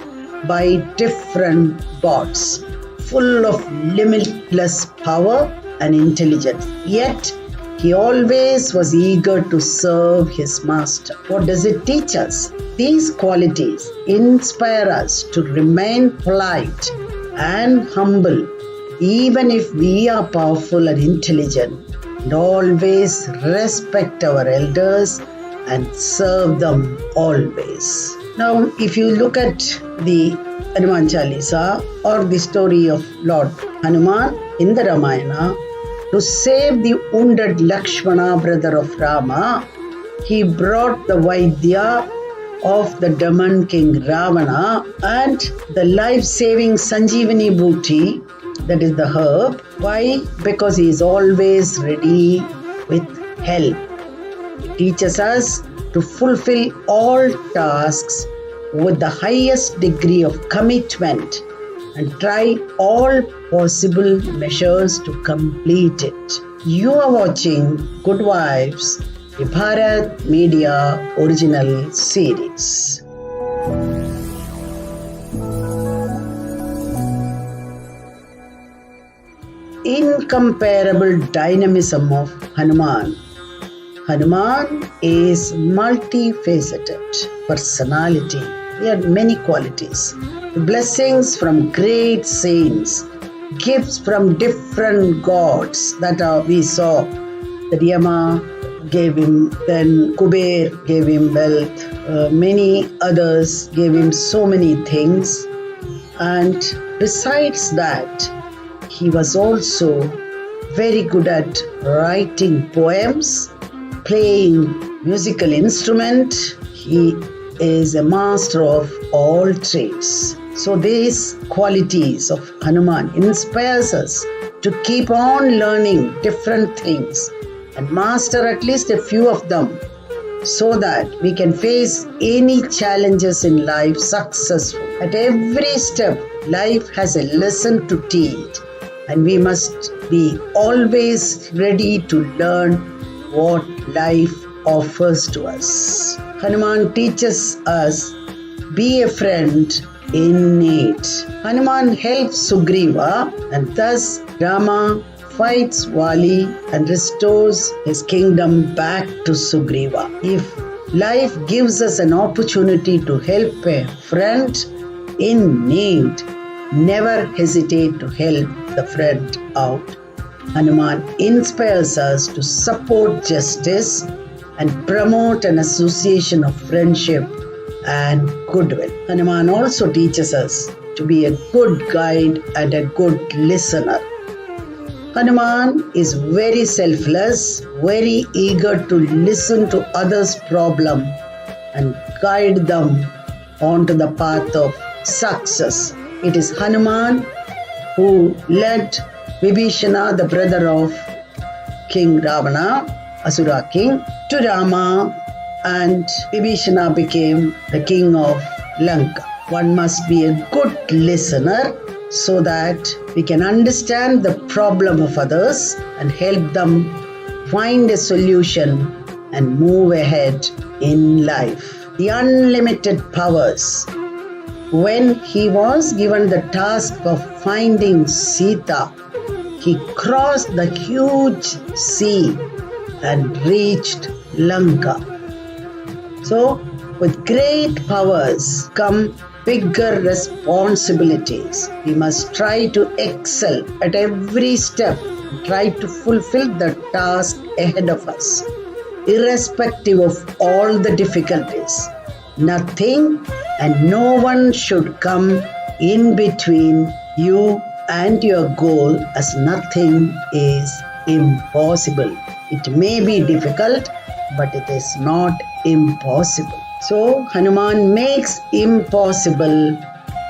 by different gods, full of limitless power and intelligence. Yet, he always was eager to serve his master. What does it teach us? These qualities inspire us to remain polite and humble, even if we are powerful and intelligent, and always respect our elders and serve them always. Now, if you look at the Hanuman Chalisa or the story of Lord Hanuman in the Ramayana, to save the wounded Lakshmana, brother of Rama, he brought the Vaidya of the demon king Ravana and the life-saving Sanjeevani booty, that is the herb. Why? Because he is always ready with help. It teaches us to fulfill all tasks with the highest degree of commitment and try all possible measures to complete it. You are watching Good Vibes, a Bharat Media original series. Incomparable dynamism of Hanuman. Hanuman is multifaceted personality. He had many qualities. Blessings from great saints, gifts from different gods that we saw. That Yama gave him, then Kuber gave him wealth, many others gave him so many things. And besides that, he was also very good at writing poems, playing musical instrument. He is a master of all trades. So these qualities of Hanuman inspires us to keep on learning different things and master at least a few of them so that we can face any challenges in life successfully. At every step, life has a lesson to teach, and we must be always ready to learn what life offers to us. Hanuman teaches us, be a friend in need. Hanuman helps Sugriva, and thus Rama fights Vali and restores his kingdom back to Sugriva. If life gives us an opportunity to help a friend in need, never hesitate to help the friend out. Hanuman inspires us to support justice and promote an association of friendship and goodwill. Hanuman also teaches us to be a good guide and a good listener. Hanuman is very selfless, very eager to listen to others' problem and guide them onto the path of success. It is Hanuman who led Vibhishana, the brother of King Ravana, Asura king, to Rama, and Vibhishana became the king of Lanka. One must be a good listener so that we can understand the problem of others and help them find a solution and move ahead in life. The unlimited powers. When he was given the task of finding Sita, he crossed the huge sea and reached Lanka. So, with great powers come bigger responsibilities. We must try to excel at every step, try to fulfill the task ahead of us, irrespective of all the difficulties. Nothing and no one should come in between you and your goal, as nothing is impossible. It may be difficult, but it is not impossible. So Hanuman makes impossible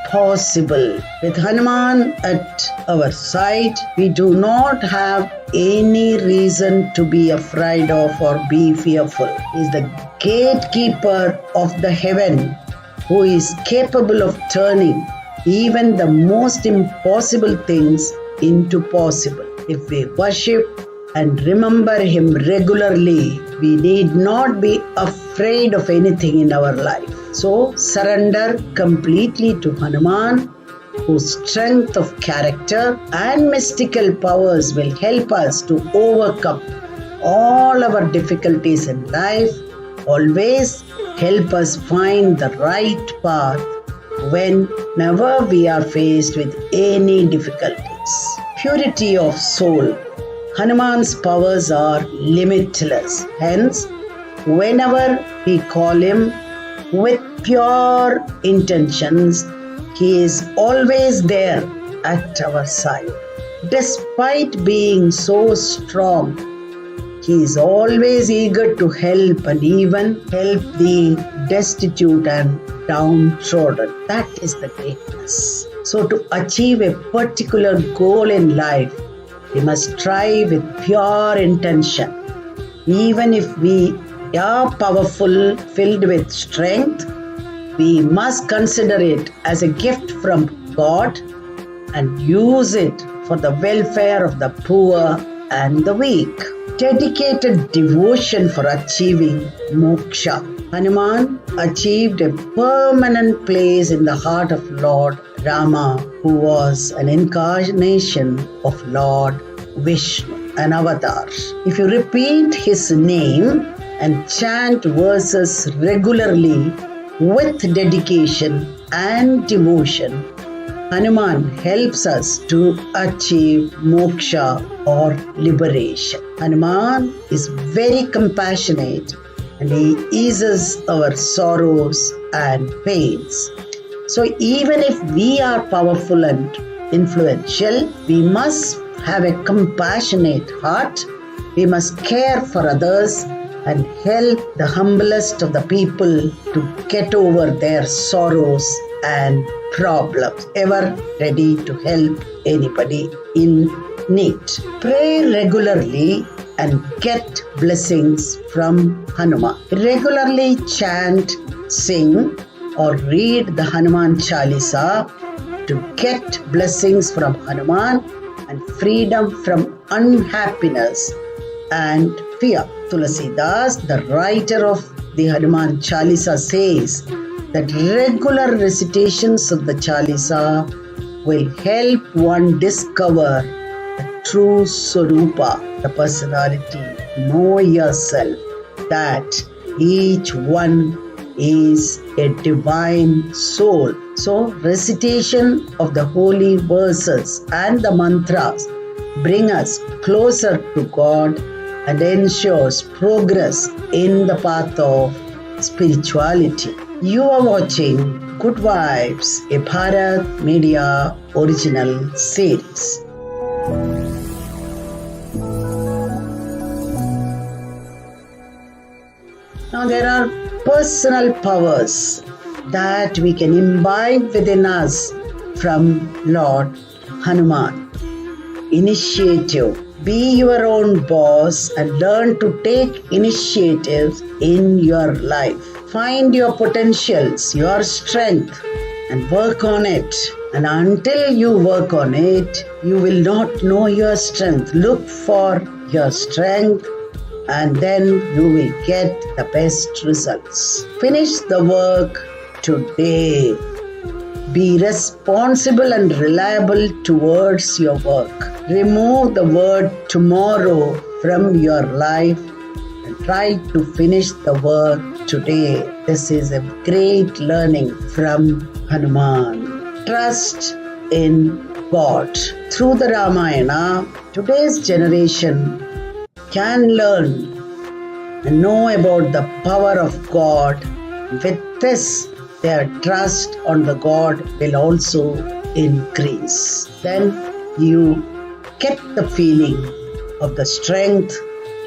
possible. With Hanuman at our side, we do not have any reason to be afraid of or be fearful. He is the gatekeeper of the heaven, who is capable of turning even the most impossible things into possible. If we worship and remember Him regularly, we need not be afraid of anything in our life. So surrender completely to Hanuman, whose strength of character and mystical powers will help us to overcome all our difficulties in life. Always help us find the right path whenever we are faced with any difficulties. Purity of soul. Hanuman's powers are limitless. Hence, whenever we call him with pure intentions, he is always there at our side. Despite being so strong, he is always eager to help and even help the destitute and downtrodden. That is the greatness. So to achieve a particular goal in life, we must try with pure intention. Even if we are powerful, filled with strength, we must consider it as a gift from God and use it for the welfare of the poor and the weak. Dedicated devotion for achieving moksha. Hanuman achieved a permanent place in the heart of Lord Rama, who was an incarnation of Lord Vishnu, an avatar. If you repeat his name and chant verses regularly with dedication and devotion, Hanuman helps us to achieve moksha or liberation. Hanuman is very compassionate and he eases our sorrows and pains. So even if we are powerful and influential, we must have a compassionate heart. We must care for others and help the humblest of the people to get over their sorrows and problems, ever ready to help anybody in need. Pray regularly and get blessings from Hanuman. Regularly chant, sing, or read the Hanuman Chalisa to get blessings from Hanuman and freedom from unhappiness and fear. Tulasidas, the writer of the Hanuman Chalisa, says that regular recitations of the Chalisa will help one discover the true Swarupa, the personality. Know yourself, that each one is a divine soul. So, recitation of the holy verses and the mantras bring us closer to God and ensures progress in the path of spirituality. You are watching Good Vibes, a Bharat Media original series. Now there are personal powers that we can imbibe within us from Lord Hanuman. Initiative. Be your own boss and learn to take initiatives in your life. Find your potentials, your strength, and work on it. And until you work on it, you will not know your strength. Look for your strength and then you will get the best results. Finish the work today. Be responsible and reliable towards your work. Remove the word tomorrow from your life and try to finish the work today. This is a great learning from Hanuman. Trust in God. Through the Ramayana, today's generation can learn and know about the power of God. With this, their trust on the God will also increase. Then you get the feeling of the strength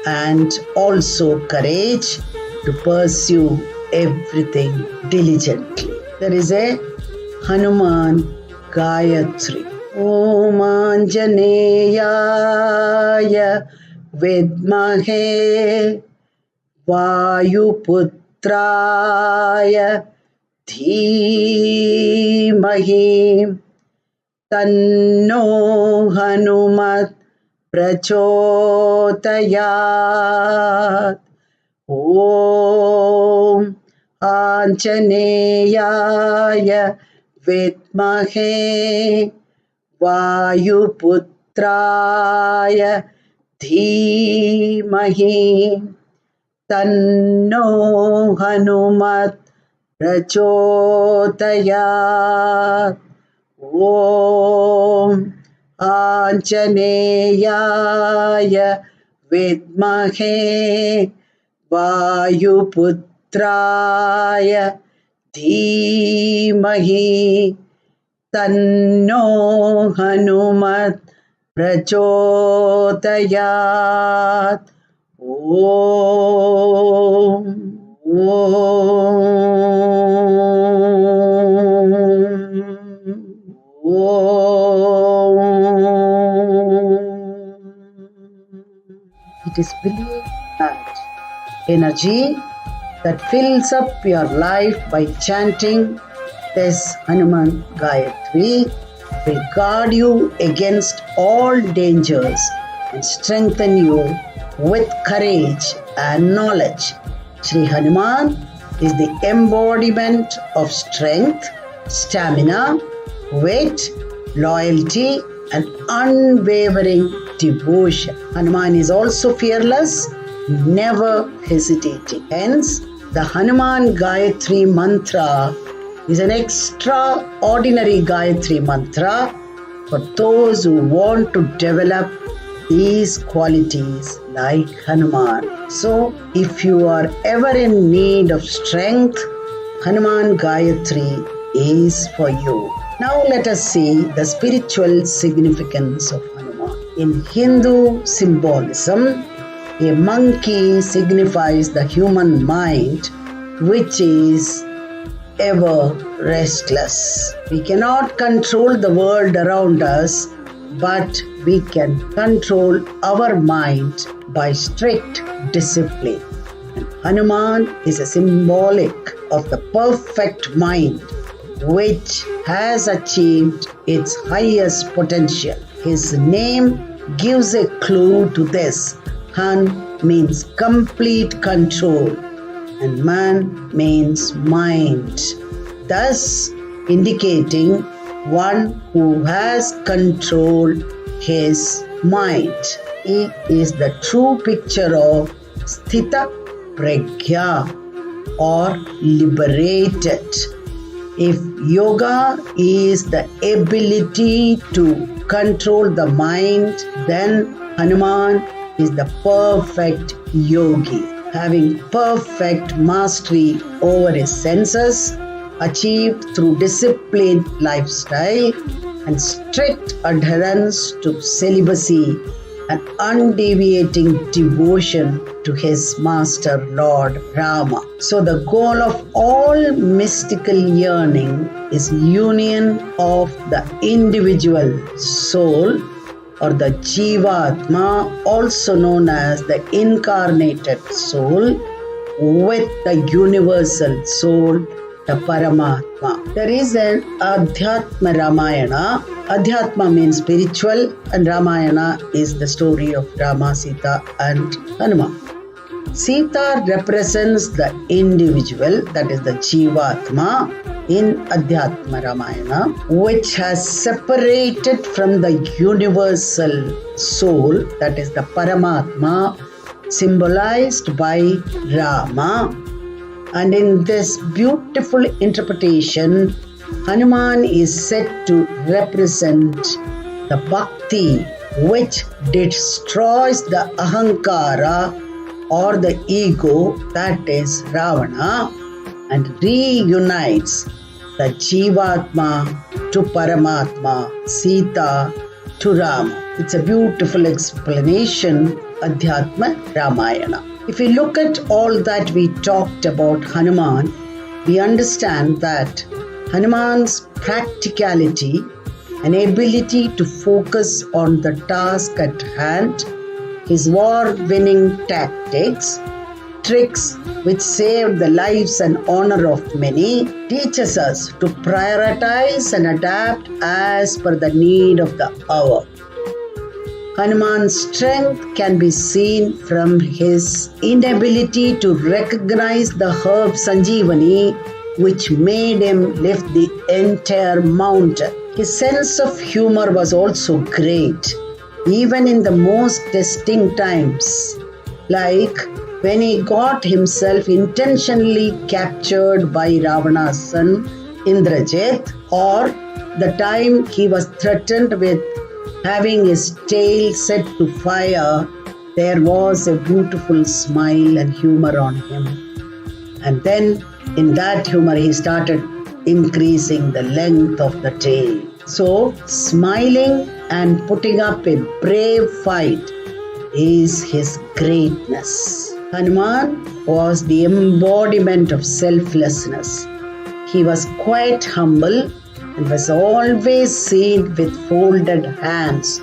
and also courage to pursue everything diligently. There is a Hanuman Gayatri. Om Anjaneyaya Vidmahe Vayuputraya Dhimahi Tanno Hanumat Prachodayat. Om Anjaneyaya Vidmahe Vayuputraya Dhimahi Tanno Hanumat Prachodayat. Om Anjaneyaya Vidmahe Vayuputraya Dhimahi Tanno Hanumat Prachodayat. Om It is believed that energy that fills up your life by chanting this Hanuman Gayatri will guard you against all dangers and strengthen you with courage and knowledge. Shree Hanuman is the embodiment of strength, stamina, wit, loyalty, and unwavering devotion. Hanuman is also fearless, never hesitating. Hence, the Hanuman Gayatri mantra is an extraordinary Gayatri mantra for those who want to develop these qualities like Hanuman. So, if you are ever in need of strength, Hanuman Gayatri is for you. Now let us see the spiritual significance of Hanuman. In Hindu symbolism, a monkey signifies the human mind, which is ever restless. We cannot control the world around us, but we can control our mind by strict discipline. And Hanuman is a symbolic of the perfect mind, which has achieved its highest potential. His name gives a clue to this. Han means complete control and man means mind, thus indicating one who has controlled his mind. He is the true picture of Sthita Pragya or liberated. If yoga is the ability to control the mind, then Hanuman is the perfect yogi, having perfect mastery over his senses, achieved through disciplined lifestyle and strict adherence to celibacy and undeviating devotion to his master Lord Rama. So the goal of all mystical yearning is union of the individual soul or the Jivatma, also known as the incarnated soul, with the universal soul, the Paramatma. There is an Adhyatma Ramayana. Adhyatma means spiritual and Ramayana is the story of Rama, Sita and Hanuman. Sita represents the individual, that is the Jivatma in Adhyatma Ramayana, which has separated from the universal soul, that is the Paramatma, symbolized by Rama. And in this beautiful interpretation, Hanuman is said to represent the bhakti which destroys the ahankara or the ego, that is Ravana, and reunites the Jivatma to Paramatma, Sita to Rama. It's a beautiful explanation, Adhyatma Ramayana. If we look at all that we talked about Hanuman, we understand that Hanuman's practicality and ability to focus on the task at hand, his war-winning tactics, tricks which saved the lives and honor of many, teaches us to prioritize and adapt as per the need of the hour. Hanuman's strength can be seen from his inability to recognize the herb Sanjeevani, which made him lift the entire mountain. His sense of humor was also great, even in the most testing times, like when he got himself intentionally captured by Ravana's son Indrajit, or the time he was threatened with having his tail set to fire. There was a beautiful smile and humor on him. And then in that humor he started increasing the length of the tail. So smiling and putting up a brave fight is his greatness. Hanuman was the embodiment of selflessness. He was quite humble and was always seen with folded hands.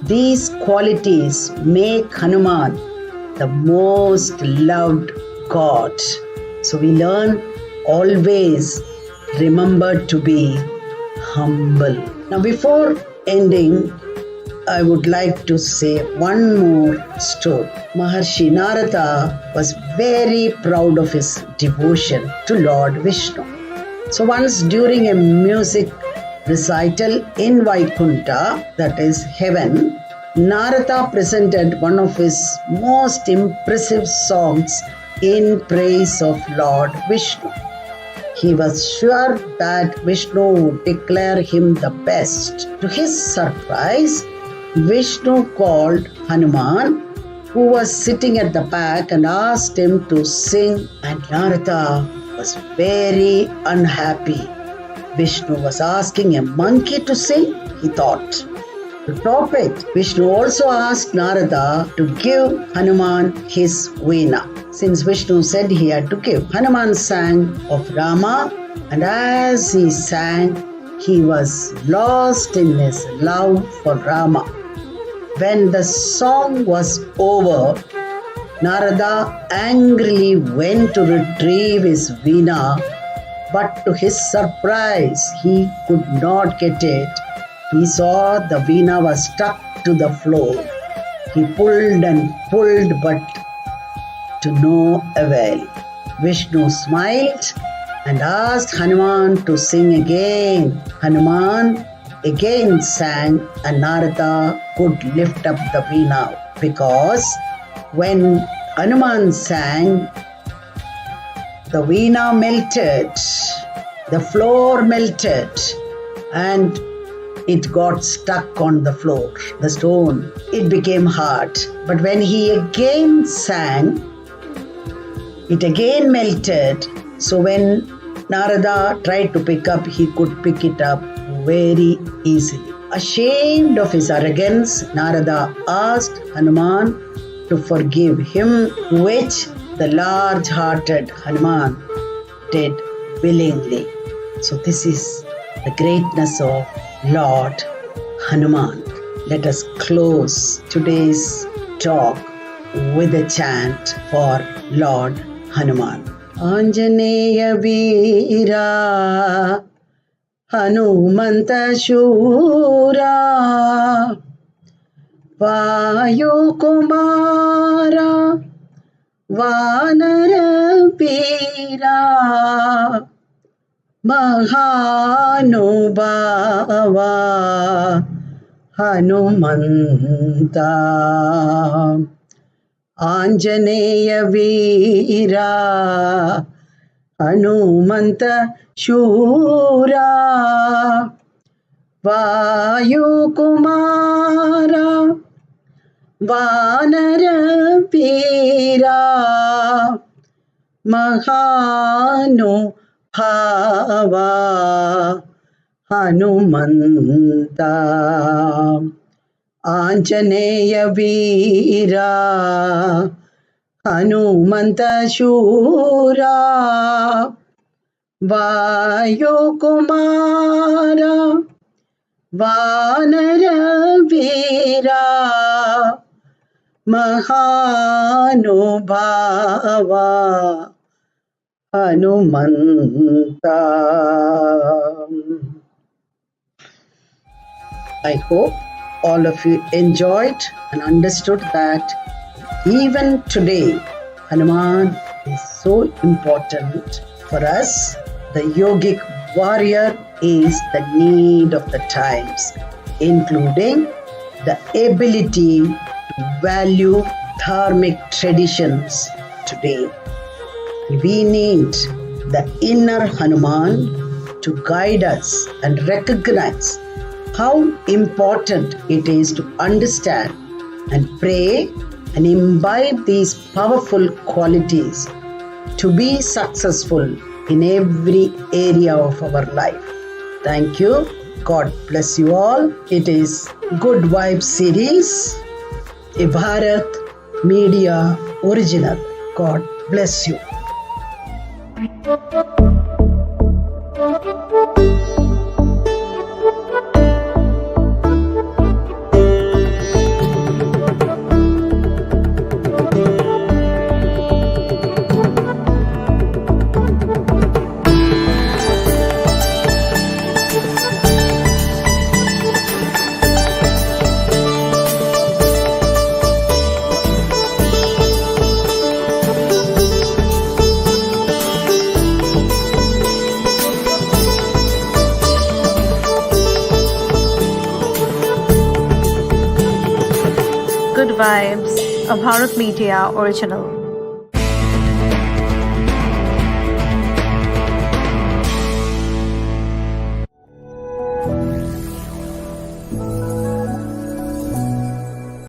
These qualities make Hanuman the most loved god. So we learn always remember to be humble. Now before ending, I would like to say one more story. Maharshi Narada was very proud of his devotion to Lord Vishnu. So once during a music recital in Vaikunta, that is heaven, Narada presented one of his most impressive songs in praise of Lord Vishnu. He was sure that Vishnu would declare him the best. To his surprise, Vishnu called Hanuman, who was sitting at the back, and asked him to sing, and Narada was very unhappy. Vishnu was asking a monkey to sing, he thought. To top it, Vishnu also asked Narada to give Hanuman his veena. Since Vishnu said he had to give, Hanuman sang of Rama, and as he sang, he was lost in his love for Rama. When the song was over, Narada angrily went to retrieve his veena, but to his surprise, he could not get it. He saw the veena was stuck to the floor. He pulled and pulled, but to no avail. Vishnu smiled and asked Hanuman to sing again. Hanuman again sang, and Narada could lift up the veena, because when Hanuman sang, the veena melted, the floor melted, and it got stuck on the floor, the stone. It became hard. But when he again sang, it again melted. So when Narada tried to pick up, he could pick it up very easily. Ashamed of his arrogance, Narada asked Hanuman to forgive him, which the large-hearted Hanuman did willingly. So this is the greatness of Lord Hanuman. Let us close today's talk with a chant for Lord Hanuman. Anjaneya Veera Hanumanta Shura Vayu Kumara Vanara Veera Mahanubhava Hanumanta Anjaneya Veera Hanumanta Shura Vayu Kumara Vanara Veera Mahanubhava Hanumanta. Anjaneya వీరా హనుమంత శూరా వాయుకుమార వానర వీరా మహానుభావా Hanumanta. I hope all of you enjoyed and understood that even today, Hanuman is so important for us. The yogic warrior is the need of the times, including the ability to value dharmic traditions today. We need the inner Hanuman to guide us and recognize how important it is to understand and pray and imbibe these powerful qualities to be successful in every area of our life. Thank you. God bless you all. It is Good Vibes series, a Bharat Media original. God bless you. Good Vibes, a Bharat Media original.